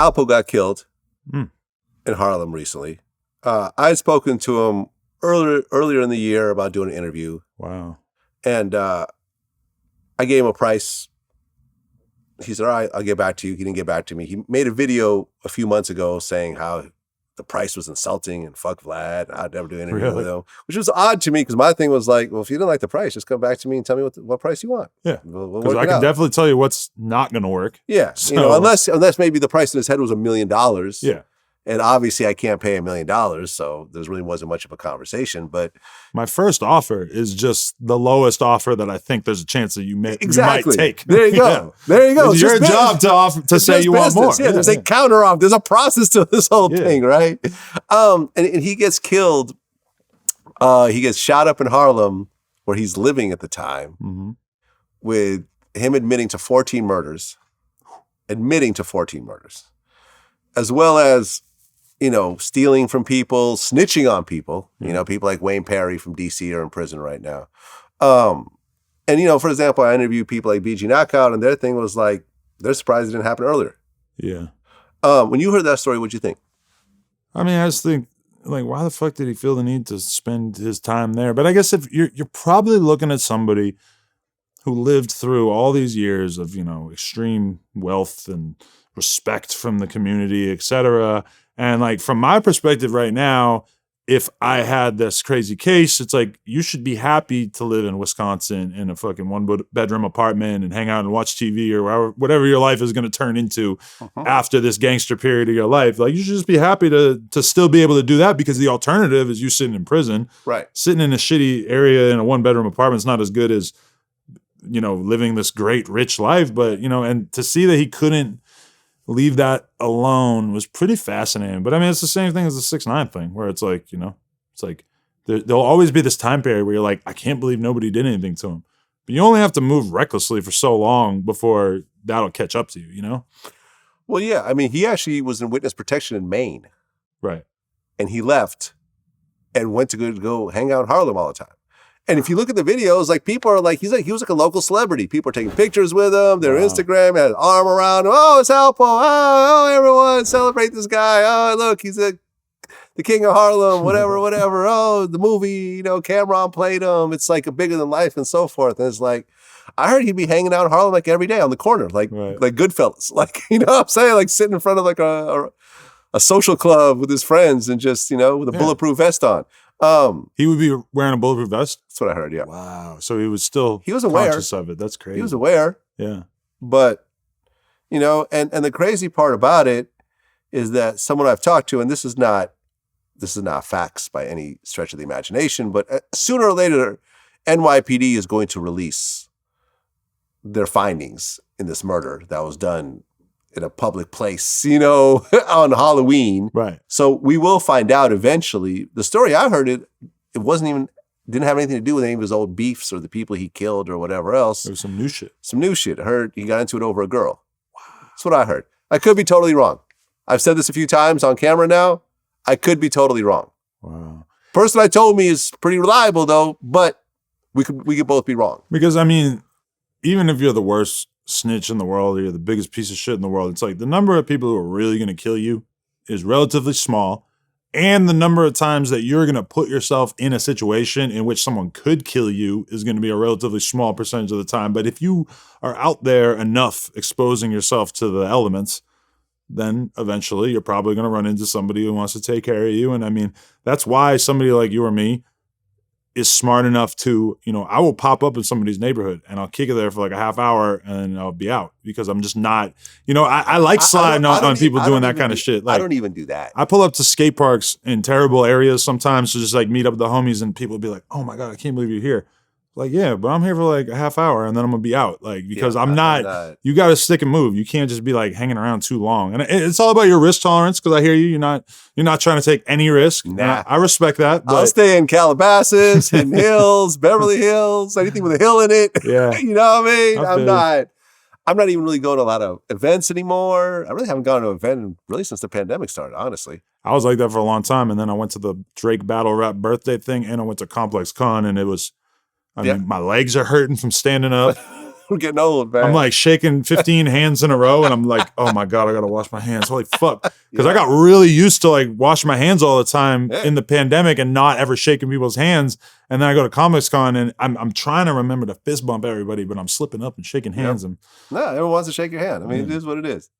Alpo got killed Mm. in Harlem recently. I had spoken to him earlier in the year about doing an interview. Wow. And I gave him a price. He said, all right, I'll get back to you. He didn't get back to me. He made a video a few months ago saying how the price was insulting and fuck Vlad. I'd never do an interview with him, which was odd to me because my thing was like, well, if you didn't like the price, just come back to me and tell me what price you want. Yeah. We'll Because I can definitely tell you what's not going to work. Yeah. So, unless maybe the price in his head was $1 million. Yeah. And obviously I can't pay $1 million. So there really wasn't much of a conversation. But my first offer is just the lowest offer that I think there's a chance that you might take. There you go. Yeah. There you go. It's your job to say you want more. Yeah, there's a counter off. There's a process to this whole thing, right? And he gets killed. He gets shot up in Harlem where he's living at the time with him admitting to 14 murders, as well as, stealing from people, snitching on people. People like Wayne Perry from DC are in prison right now. And, for example, I interviewed people like BG Knockout, and their thing was like, they're surprised it didn't happen earlier. Yeah. When you heard that story, what'd you think? I mean, I just think, like, why the fuck did he feel the need to spend his time there? But I guess if you're probably looking at somebody who lived through all these years of, extreme wealth and respect from the community, et cetera. And like, from my perspective right now, if I had this crazy case, it's like, you should be happy to live in Wisconsin in a fucking 1-bedroom apartment and hang out and watch TV or whatever your life is going to turn into after this gangster period of your life. Like, you should just be happy to still be able to do that, because the alternative is you sitting in prison. Right. Sitting in a shitty area in a 1-bedroom apartment is not as good as, living this great rich life. But, and to see that he couldn't leave that alone was pretty fascinating. But I mean, it's the same thing as the 6ix9ine thing, where it's like, it's like there'll always be this time period where you're like, I can't believe nobody did anything to him. But you only have to move recklessly for so long before that'll catch up to you, Well, yeah. I mean, he actually was in witness protection in Maine. Right. And he left and went to go hang out in Harlem all the time. And if you look at the videos, like, people are like, he was like a local celebrity. People are taking pictures with him. Their Instagram had an arm around him. Oh, it's Alpo. Oh, everyone celebrate this guy. Oh, look, he's the king of Harlem, whatever. Oh, the movie, Cameron played him. It's like a bigger than life and so forth. And it's like, I heard he'd be hanging out in Harlem like every day on the corner, like Goodfellas. Like, what I'm saying? Like sitting in front of like a social club with his friends and just, with a bulletproof vest on. He would be wearing a bulletproof vest? That's what I heard, yeah. Wow. So he was still aware. Conscious of it. That's crazy. He was aware. Yeah. But, and the crazy part about it is that someone I've talked to, and this is not facts by any stretch of the imagination, but sooner or later, NYPD is going to release their findings in this murder that was done in a public place, on Halloween. Right. So we will find out eventually. The story I heard, it didn't have anything to do with any of his old beefs or the people he killed or whatever else. There was some new shit. I heard he got into it over a girl. Wow. That's what I heard. I could be totally wrong. I've said this a few times on camera now. I could be totally wrong. Wow. Person that told me is pretty reliable though, but we could both be wrong. Because I mean, even if you're the worst snitch in the world, or you're the biggest piece of shit in the world, it's like the number of people who are really going to kill you is relatively small, and the number of times that you're going to put yourself in a situation in which someone could kill you is going to be a relatively small percentage of the time. But if you are out there enough exposing yourself to the elements, then eventually you're probably going to run into somebody who wants to take care of you. And I mean, that's why somebody like you or me is smart enough to, I will pop up in somebody's neighborhood and I'll kick it there for like a half hour and I'll be out, because I'm just not, I like sliding on people doing that kind of shit. Like, I don't even do that. I pull up to skate parks in terrible areas sometimes to just like meet up with the homies, and people will be like, oh my God, I can't believe you're here. Like, yeah, but I'm here for like a half hour and then I'm gonna be out. Like, because I'm not, you got to stick and move. You can't just be like hanging around too long. And it's all about your risk tolerance, because I hear you're not trying to take any risk. Nah. I respect that. But I'll stay in Calabasas, Hidden Hills, Beverly Hills, anything with a hill in it. Yeah. You know what I mean? I'm not even really going to a lot of events anymore. I really haven't gone to an event really since the pandemic started, honestly. I was like that for a long time. And then I went to the Drake Battle Rap birthday thing, and I went to Complex Con, and it was, I mean, my legs are hurting from standing up. We're getting old, man. I'm like shaking 15 hands in a row, and I'm like, oh my God, I gotta wash my hands. Holy fuck. Because I got really used to like washing my hands all the time in the pandemic and not ever shaking people's hands. And then I go to Comics Con and I'm trying to remember to fist bump everybody, but I'm slipping up and shaking hands. And no, everyone wants to shake your hand. I mean, it is what it is.